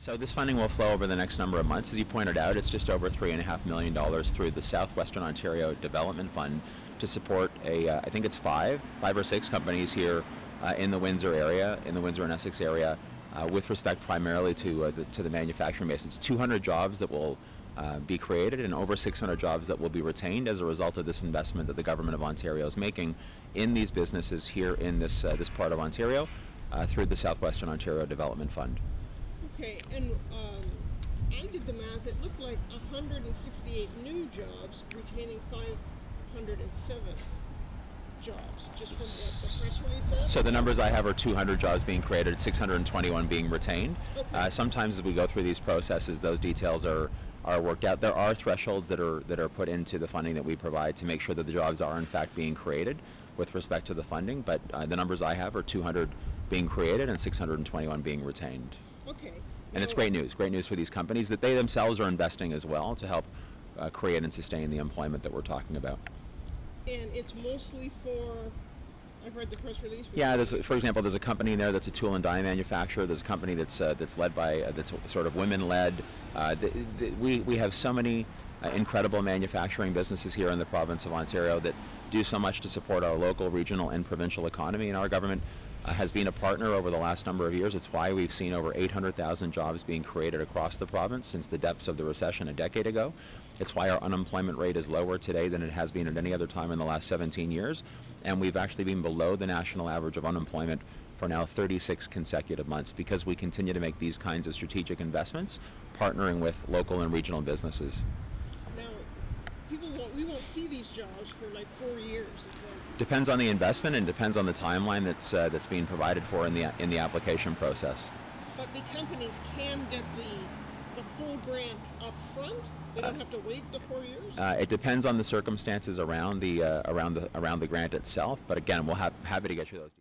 So this funding will flow over the next number of months. As you pointed out, it's just over $3.5 million through the Southwestern Ontario Development Fund to support I think it's five or six companies here in the Windsor area, in the Windsor and Essex area, with respect primarily to the manufacturing base. It's 200 jobs that will be created and over 600 jobs that will be retained as a result of this investment that the Government of Ontario is making in these businesses here in this part of Ontario through the Southwestern Ontario Development Fund. Okay, and I did the math. It looked like 168 new jobs, retaining 507 jobs, just from what the press release says. So the numbers I have are 200 jobs being created, 621 being retained. Okay. Sometimes as we go through these processes, those details are worked out. There are thresholds that are put into the funding that we provide to make sure that the jobs are in fact being created with respect to the funding, but the numbers I have are 200 being created and 621 being retained. Okay. And it's great news for these companies that they themselves are investing as well to help create and sustain the employment that we're talking about. And it's mostly for, I've read the press release. Yeah, for example, there's a company in there that's a tool and die manufacturer. There's a company that's led by, that's sort of women-led. We have so many incredible manufacturing businesses here in the province of Ontario that do so much to support our local, regional, and provincial economy, and our government has been a partner over the last number of years. It's why we've seen over 800,000 jobs being created across the province since the depths of the recession a decade ago. It's why our unemployment rate is lower today than it has been at any other time in the last 17 years, and we've actually been below the national average of unemployment for now 36 consecutive months because we continue to make these kinds of strategic investments, partnering with local and regional businesses. Now, we won't see these jobs for like 4 years. Depends on the investment and depends on the timeline that's being provided for in the application process. But the companies can get the full grant up front. They don't have to wait the 4 years. It depends on the circumstances around the grant itself. But again, we'll happy to get you those details.